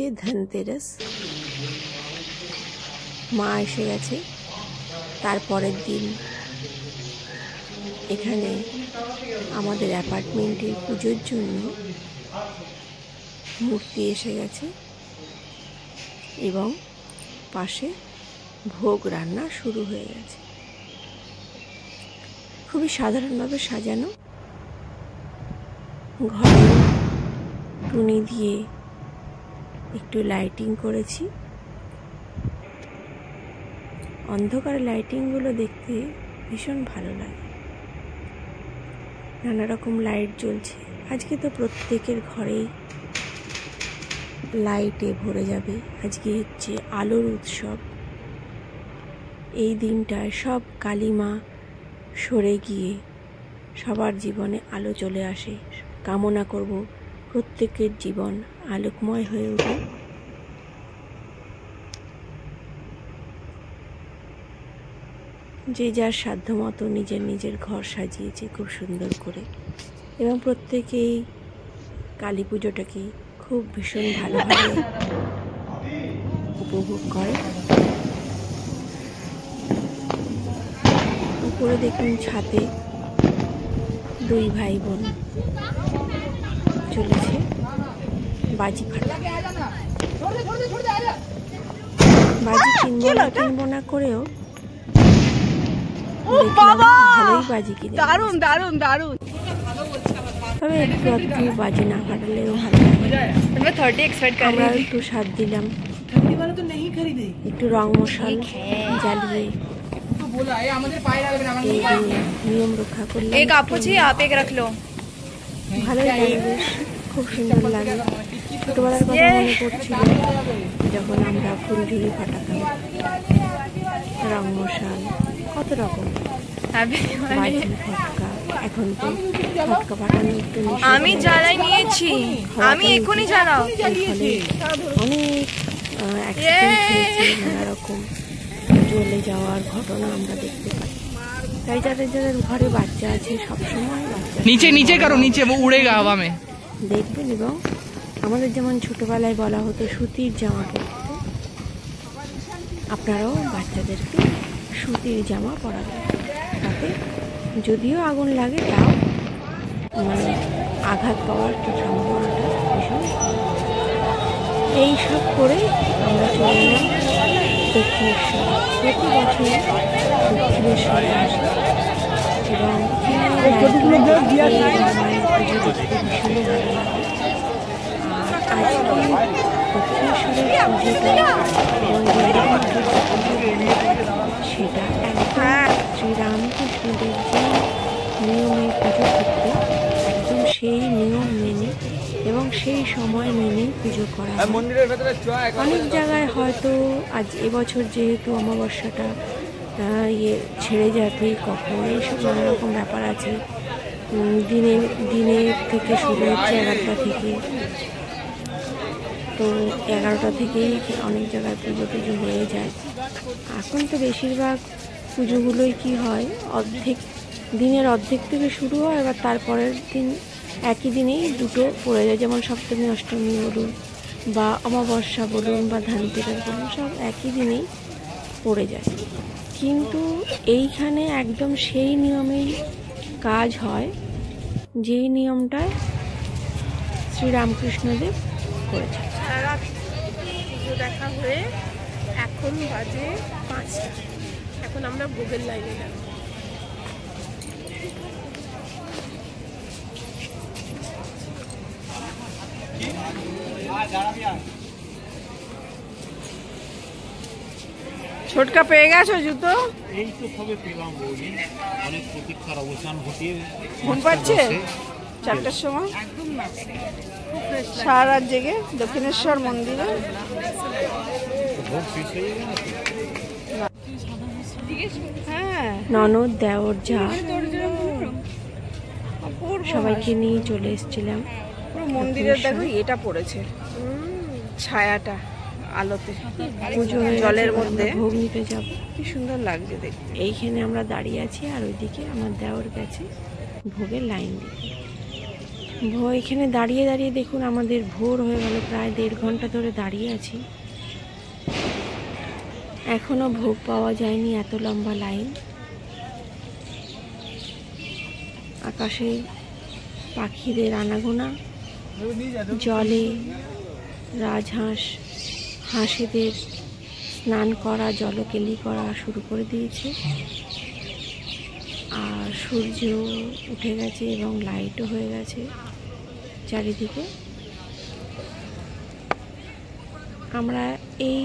আজকে ধনতেরাস, মা এসে গেছে। তারপরের দিন এখানে আমাদের অ্যাপার্টমেন্টের পুজোর জন্য মূর্তি এসে গেছে এবং পাশে ভোগ রান্না শুরু হয়ে গেছে। খুবই সাধারণভাবে সাজানো, ঘরে টুনি দিয়ে একটু লাইটিং করেছি। অন্ধকারে লাইটিংগুলো দেখতে ভীষণ ভালো লাগে। নানা রকম লাইট জ্বলছে। আজকে তো প্রত্যেকের ঘরেই লাইটে ভরে যাবে। আজকে হচ্ছে আলোর উৎসব। এই দিনটায় সব কালিমা সরে গিয়ে সবার জীবনে আলো চলে আসে। কামনা করব প্রত্যেকের জীবন আলোকময় হয়ে উঠে। যে যার সাধ্যমতো নিজের নিজের ঘর সাজিয়েছে খুব সুন্দর করে, এবং প্রত্যেকেই কালী পুজোটাকে খুব ভীষণ ভালোভাবে উপভোগ করে। উপরে দেখুন ছাদে দুই ভাই বোন চলেছে বাজি ফাটা। বাজি কিনবো না করেও ভালোই বাজি কিনে। দারুন দারুন দারুন। তবে একটু একটু বাজি না ফাটালেও ভালো লাগে। আমরা একটু স্বাদ দিলাম, একটু রং মশাল জ্বালিয়ে নিয়ম রক্ষা করলাম। ভালোই লাগে, বেশ খুব সুন্দর লাগে। ছোটবেলার কথা মনে পড়ছিল যখন আমরা ফুলঝুরি ফাটাতাম, রং মশাল কত রকম বাজি ফটকা। এখন তো ফটকা ফাটানো একটু আমি জ্বালাই নিয়েছি, আমি এখনই জ্বালাও। অনেক অ্যাক্সিডেন্ট হয়েছে, নানা রকম জ্বলে যাওয়ার ঘটনা আমরা দেখতে পাই। তাই যাদের যাদের ঘরে বাচ্চা আছে সবসময় বাচ্চা নিচে করো, নিচে উড়ে গা হাওয়া মে দেখবেন। এবং আমাদের যেমন ছোটবেলায় বলা হতো সুতির জামা পরতে, আপনারাও বাচ্চাদেরকে সুতির জামা পরাবেন। তাতে যদিও আগুন লাগে তাও মানে আঘাত পাওয়ার সম্ভাবনাটা ভীষণ। এইসব করে আমরা চলে এলাম দক্ষিণেশ্বর। প্রতি বছর দক্ষিণেশ্বরে আসি এবং মায়ের পুজো দেখতে ভীষণ ভালো লাগে। আর আজকে দক্ষিণেশ্বরের পুজোটা এবং সেটা একদম শ্রীরামকৃষ্ণদেব যে নিয়মে পুজো করতে, একদম সেই নিয়ম মেনে এবং সেই সময় মেনেই পুজো করা হয়। অনেক জায়গায় হয়তো আজ এবছর যেহেতু অমাবস্যাটা ছেড়ে যাবে কখন, এইসব নানা রকম ব্যাপার আছে। দিনের থেকে শুরু হচ্ছে 11টা থেকে, তো 11টা থেকেই অনেক জায়গায় পুজো টুজো হয়ে যায়। এখন তো বেশিরভাগ পুজোগুলোই কি হয়, দিনের অর্ধেক থেকে শুরু হয়, এবার তারপরের দিন একই দিনেই দুটো পড়ে যায়। যেমন সপ্তমী অষ্টমী বলুন বা অমাবস্যা বলুন বা ধনতেরাস বলুন, সব একই দিনেই পড়ে যায়। কিন্তু এইখানে একদম সেই নিয়মেই কাজ হয় যেই নিয়মটায় শ্রীরামকৃষ্ণদেব করেছে। পুজো দেখা হয়ে এখন বাজে 5টা। এখন আমরা ভোগের লাইনে যাব। ছোটকা পেয়ে গেছো জুতো? এই তো সবে পেলাম বলি, অনেক প্রতীক্ষার অবসান ঘটিয়ে। ঘুম পাচ্ছে 4টার সময় সারা রাত জেগে দক্ষিণেশ্বর মন্দিরে। হ্যাঁ, ননদ দেওর যা সবাইকে নিয়ে চলে এসেছিলাম। পুরো মন্দিরের দেখো এটা পড়েছে ছায়াটা আলোতে, জলের মধ্যে ভোগ নিতে যাব। কি সুন্দর লাগছে দেখতে। এইখানে আমরা দাঁড়িয়ে আছি আর ওইদিকে আমার দেওর গেছে ভোগের লাইন দিতে। এখানে দাঁড়িয়ে দাঁড়িয়ে দেখুন আমাদের ভোর হয়ে গেল, প্রায় 1.5 ঘন্টা ধরে দাঁড়িয়ে আছি, এখনো ভোগ পাওয়া যায়নি, এত লম্বা লাইন। আকাশে পাখিদের আনাগোনা, জলে রাজহাঁস হাঁসেদের স্নান করা, জলকেলি করা শুরু করে দিয়েছে। আর সূর্য উঠে গেছে এবং লাইটও হয়ে গেছে চারিদিকে। আমরা এই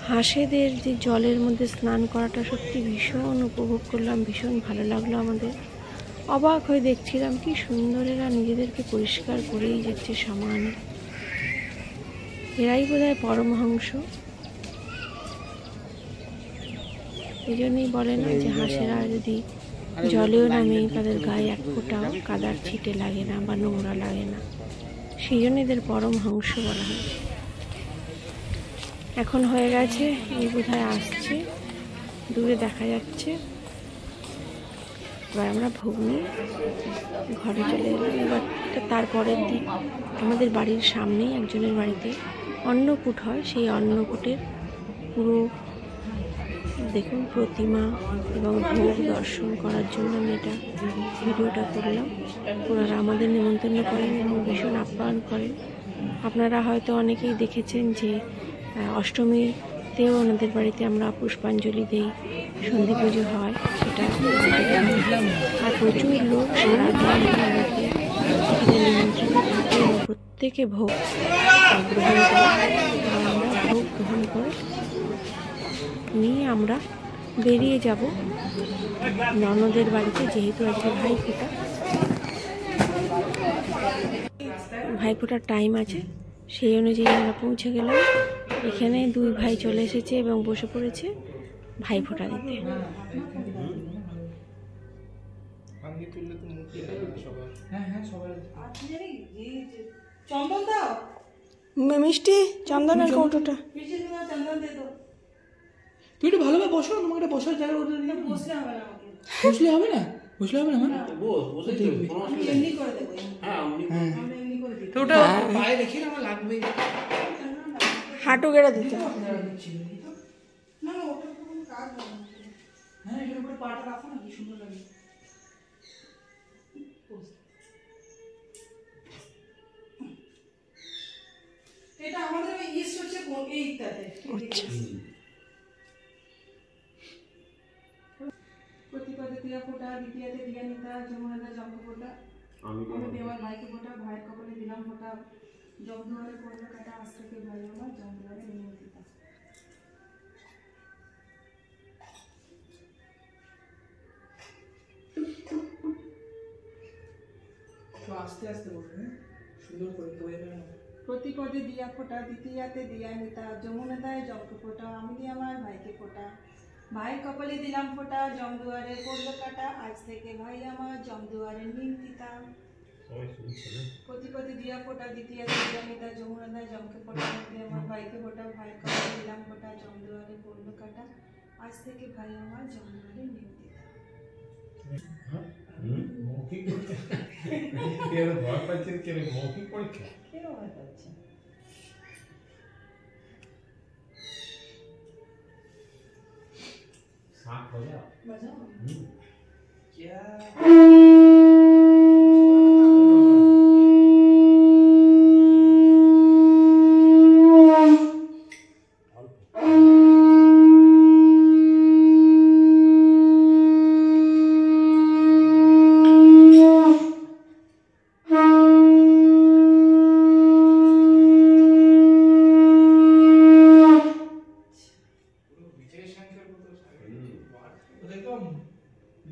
হাঁসেদের যে জলের মধ্যে স্নান করাটা সত্যি ভীষণ উপভোগ করলাম, ভীষণ ভালো লাগলো আমাদের। অবাক হয়ে দেখছিলাম কি সুন্দর এরা নিজেদেরকে পরিষ্কার করেই যাচ্ছে সমানে। এরাই বোধহয় পরমহংস। এই জন্যই বলে না যে হাঁসেরা যদি জলেও নামে তাদের গায়ে এক ফোঁটাও কাদার ছিটে লাগে না বা নোংরা লাগে না, সেই জন্য এদের পরমহংস বলা হয়। এখন হয়ে গেছে, এই বোধহয় আসছে, দূরে দেখা যাচ্ছে। এবার আমরা ভোগ নিয়ে ঘরে চলে এলাম। এবার তারপরের দিন আমাদের বাড়ির সামনেই একজনের বাড়িতে অন্নকূট হয়, সেই অন্নকূটের পুরো দেখুন প্রতিমা এবং ভোগ দর্শন করার জন্য আমি এটা ভিডিওটা করলাম। ওনারা আমাদের নিমন্ত্রণ করেন এবং ভীষণ আপ্যায়ন করেন। আপনারা হয়তো অনেকেই দেখেছেন যে অষ্টমীতেও ওনাদের বাড়িতে আমরা পুষ্পাঞ্জলি দিই, সন্ধি পুজো হয়, সেটা আর প্রচুর লোক সারা দিন এখানে নিমন্ত্রণ থাকে এবং প্রত্যেকে ভোগ গ্রহণ করে। আর আমরা ভোগ গ্রহণ করে নিয়ে আমরা বেরিয়ে যাব ননদের বাড়িতে, যেহেতু আজকে ভাইফোঁটার টাইম আছে, সেই অনুযায়ী আমরা পৌঁছে গেলাম। এখানে 2 ভাই চলে এসেছে এবং বসে পড়েছে ভাইফোঁটা দিতে। মিষ্টি চন্দনের কৌটোটা তুই একটু ভালোভাবে বসো, তোমাকে একটা বসার জায়গা করে দিলাম। বসলে হবে না, বসলে হবে না, মানে তো ওটা পায়ে রেখে আমার লাগবে, হাঁটু গেড়ে দিতে। হ্যাঁ এটার উপরে পাটা রাখো না, কি সুন্দর লাগে। এটা আমাদের ইস্ট হচ্ছে এইটাতে। আচ্ছা, প্রতিপদে দিয়া ফোঁটা, দ্বিতীয়তে দিয়া নিতা, যমুনাদা জঙ্ক ফোঁটা, আমি দেওয়ার ভাইকে ফোঁটা, ভাইয়ের কপালে দিলাম ফোঁটা, জমদুয়ারে পড়লো কাটা, আজ থেকে ভাই আমার জমদুয়ারে নিমন্ত্রিতা। আস্তে আস্তে বলবে, সুন্দর করে বয়ে বেড়ানো। প্রতিপদে দিয়া ফোঁটা, দ্বিতীয়াতে দিয়া নিতা, যমুনাদায় জঙ্ক ফোঁটা, আমি দিয়ে আমার ভাইকে ফোঁটা, ভাইয়ের কপালে দিলাম ফোঁটা, জমদুয়ারে পড়লো কাটা, আজ থেকে ভাই আমার জমদুয়ারে নিমন্ত্রিতা। প্রতিপদে দিয়া ফোঁটা, দ্বিতীয়াতে দিয়া নিতা, যমুনাদায় জঙ্কে ফোঁটা, আমি দিয়ে আমার ভাইকে ফোঁটা, ভাইয়ের কপালে দিলাম ফোঁটা, জমদুয়ারে পড়লো কাটা, আজ থেকে ভাই আমার জমদুয়ারে নিমন্ত্রিতা। মৌখিক ভয় পাচ্ছেন কেন? মৌখিক পরীক্ষা কেন ভয় পাচ্ছেন? শাক বাজাও বাজাও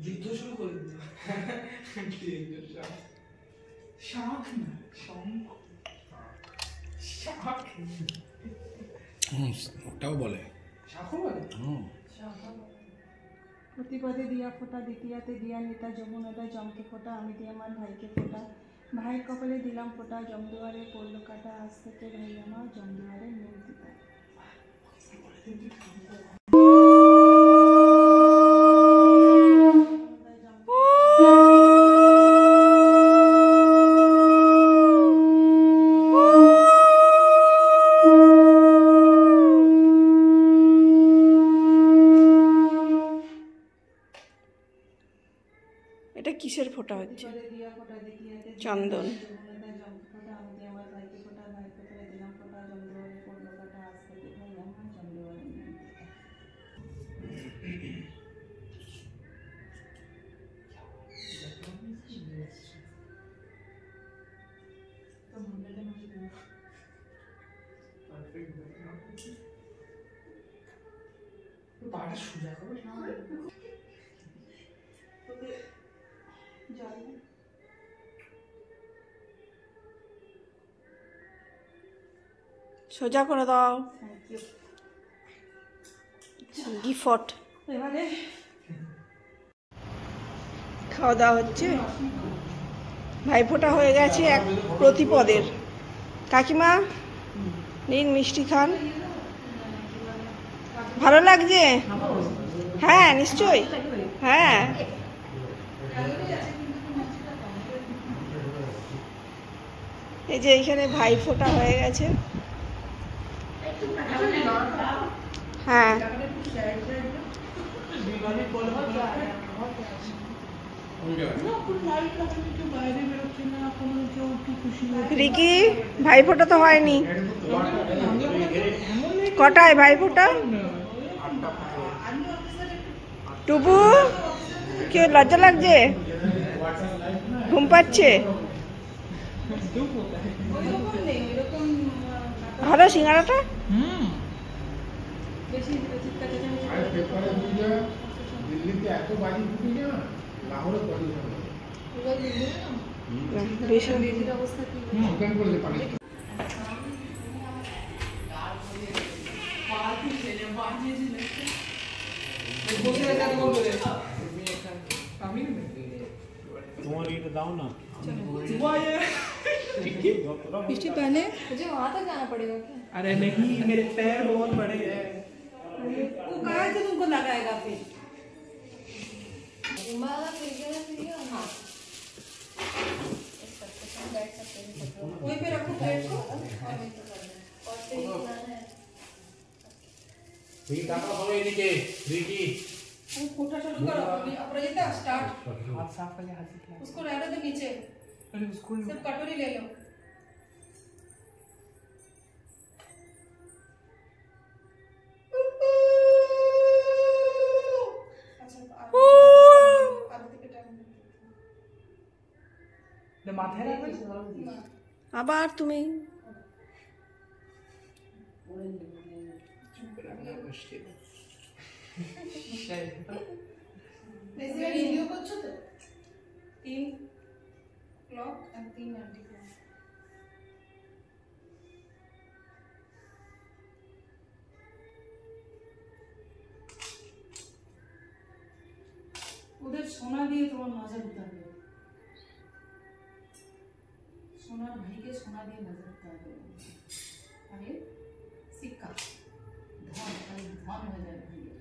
যুদ্ধ শুরু করে দিত। শাক না, শঙ্খ, শাক, ওটাও বলে, শাকও বলে। প্রতিপদে দিয়া ফোঁটা, দ্বিতীয়াতে দিয়া নিতা, যমুনাদায় জমকে ফোঁটা, আমি দিয়ে আমার ভাইকে ফোঁটা, ভাইয়ের কপালে দিলাম ফোঁটা, জমদুয়ারে পড়লো কাটা, আজ থেকে ভাই আমার জমদুয়ারে নিমন্ত্রিতা। কিসের ফোঁটা হচ্ছে? করে দিয়া ফোটা দিতে ইয়াতে চন্দন। যমুনা দেয় জঙ্ক ফোটা, আমি দিয়ে আমার ভাইকে ফোটা, ভাইকে করে দিলাম ফোটা, জমদুয়ারে পড়লো কাটা, আজ থেকে ভাই আমার জমদুয়ারে নিয়ে ফোটা। পাটা সোজা করো। তোকে জল নে। সোজা করে দাও। Thank you. গিফট এবারে খাওয়া দাওয়া হচ্ছে। ভাইফোঁটা হয়ে গেছে এক প্রতিপদের। কাকিমা নিন মিষ্টি খান। ভালো লাগছে? হ্যাঁ নিশ্চয়ই, হ্যাঁ। এই যে এখানে ভাইফোঁটা হয়ে গেছে। হ্যাঁ রিকি ভাইফোঁটা তো হয়নি। কটায় ভাইফোঁটা? টুবু কে লজ্জা লাগছে? ঘুম পাচ্ছে? ভালো সিঙ্গারাটা? বেশি চিৎকার চেঁচামেচি আর পেপারে বুঝে দিল্লিতে এত বাজি ফুটেছে না, লাহোরে বাজি হবে। বেশি দিদির অবস্থা কি? ওখান করে পানি বসে আছে আর বলবো রে। আমি তোমার এটা দাও না। मिष्टी पहने मुझे वहाँ तक जाना पड़ेगा क्या? अरे नहीं, मेरे पैर बहुत बड़े हैं। वो कहाँ से तुमको लगाएगा फिर? वाला फ्रीजर हाँ इस सकते हैं, बैठ सकते हैं सब लोग। वहीं पे रखो प्लेट को। और फिर ये बनाना है এই টাকা হবে এদিকে রিকি वो फोटा चालू करो अभी अपराजिता स्टार्ट। हाथ साफ करके हाथ से खिला। उसको रहने दो नीचे, अरे उसको सिर्फ कटोरी ले लो। अच्छा आरती के टाइम ले माथे रख। আবার তুমি वैसे वीडियो করছো তো? 3 ক্লক আর 3 আন্টি ক্লক। ওদের সোনা দিয়ে তোমার নজর উঠাবে, সোনার ভাইকে সোনা দিয়ে নজর উঠাবে। আরে সিক্কা ধন, ধন হয়ে যাবে ভাইয়ের।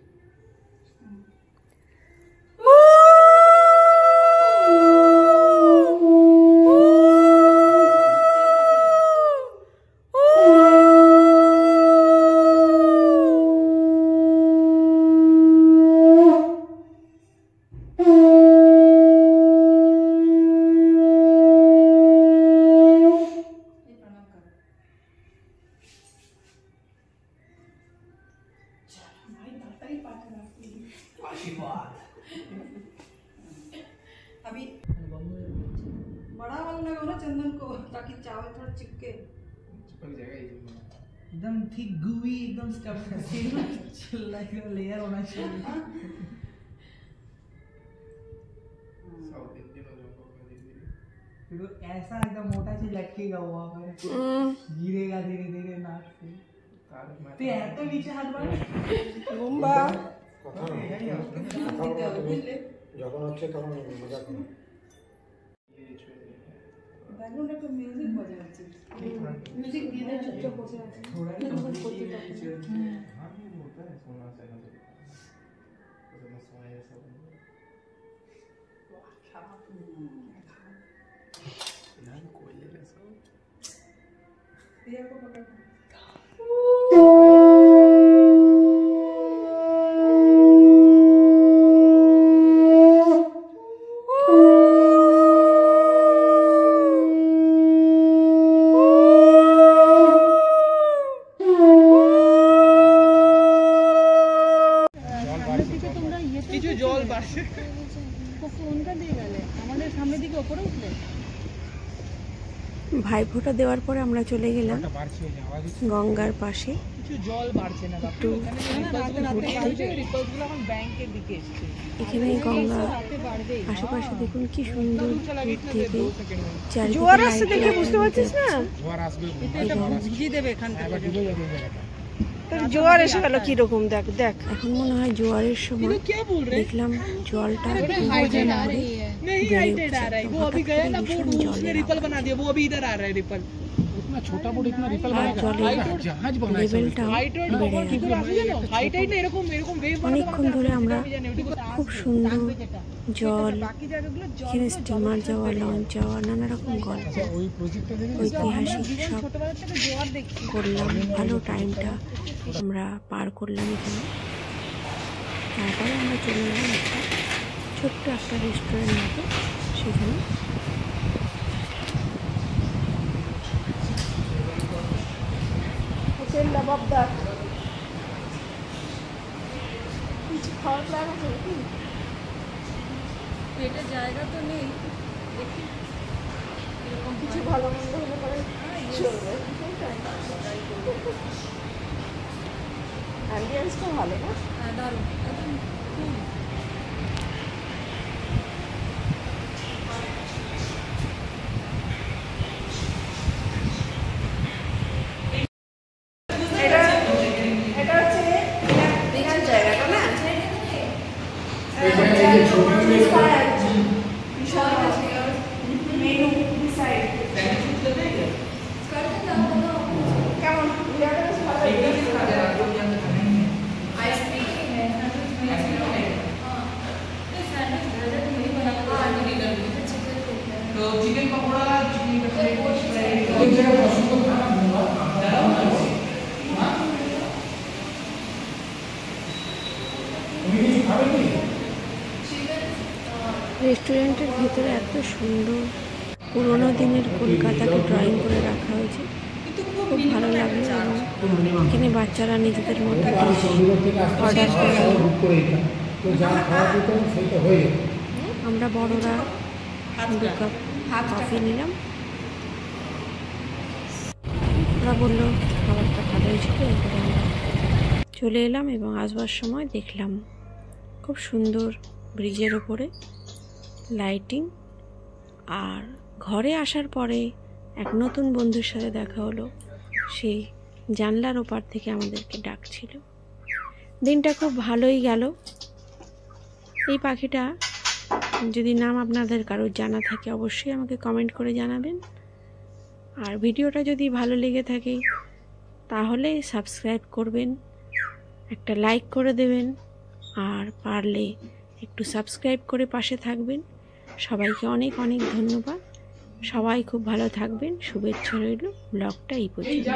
आशीर्वाद। अभी बड़ा वाला लगाओ ना चंदन को, ताकि चावल थोड़ा चिपके। एकदम ठीक gooey, एकदम स्टफ लाइक लेयर होना चाहिए। फिर वो ऐसा एकदम मोटा चीज लटकेगा वहाँ पर, गिरेगा धीरे धीरे नाक से। तो यार तो नीचे हाथ बढ़ा। গুম্বা যখন হচ্ছে তখন মজা করো। बैकग्राउंड पे म्यूजिक बजा আছে, म्यूजिक দিয়ে দে, চুপচাপ বসে আছে। थोड़ा फिर वो बोलते जाते हैं। दिया को पकड़। জল বাড়ছে কোনটা দিয়ে গেলে আমাদের সামনের দিকে উপরে উঠলে ভাইফোঁটা দেওয়ার পরে আমরা চলে গেলাম গঙ্গার পাশে। কিছু জল বাড়ছে না একটু রিপোর্টগুলো এখন ব্যাংকের দিকে এসছে এখানে গঙ্গা আশেপাশে দেখুন কি সুন্দর থেকে জোয়ার আসছে দেখে বুঝতে পারছিস না? ভিজিয়ে দেবে এখান থেকে জোয়ার এসে গেল কিরকম, দেখ দেখ। এখন মনে হয় জোয়ারের সময় দেখলাম জলটা অনেকক্ষণ ধরে আমরা খুব সুন্দর জল, এখানে স্টিমার যাওয়া, লঞ্চ যাওয়া, নানা রকম গল্প ঐতিহাসিক সব করলাম। ভালো টাইমটা আমরা পার করলাম এখানে। তারপরে আমরা চলে এলাম একটা ছোট্ট একটা রেস্টুরেন্ট মতো, সেখানে হোটেল নবাবদার। কিছু খাওয়ার প্ল্যান আছে নাকি? এটা জায়গা তো নেই, দেখি কিছু ভালো মন্দ হলে পরে চলবে। অ্যাম্বিয়েন্সটা ভালো না? হ্যাঁ দারুণ, একদম cool। এটা হচ্ছে দীঘার জায়গাটা না? মেনু ডিসাইড কেমন? রেস্টুরেন্টের ভিতরে এত সুন্দর পুরোনো দিনের কলকাতাকে ড্রয়িং করে রাখা হয়েছে, খুব ভালো লাগলো। এবং এখানে বাচ্চারা নিজেদের মতো অর্ডার করে, আমরা বড়রা 2 কাপ কফি নিলাম। ওরা বললো খাবারটা ভালো হয়েছিল, এরপরে আমরা চলে এলাম এবং আসবার সময় দেখলাম খুব সুন্দর ব্রিজের ওপরে লাইটিং। আর ঘরে আসার পরে এক নতুন বন্ধুর সাথে দেখা হলো, সেই জানলার ওপার থেকে আমাদেরকে ডাকছিল। দিনটা খুব ভালোই গেল। এই পাখিটা যদি নাম আপনাদের কারোর জানা থাকে অবশ্যই আমাকে কমেন্ট করে জানাবেন। আর ভিডিওটা যদি ভালো লেগে থাকে তাহলে সাবস্ক্রাইব করবেন, একটা লাইক করে দেবেন, আর পারলে একটু সাবস্ক্রাইব করে পাশে থাকবেন। সবাইকে অনেক অনেক ধন্যবাদ। সবাই খুব ভালো থাকবেন, শুভেচ্ছা রইল। ব্লগটা এই পর্যন্ত।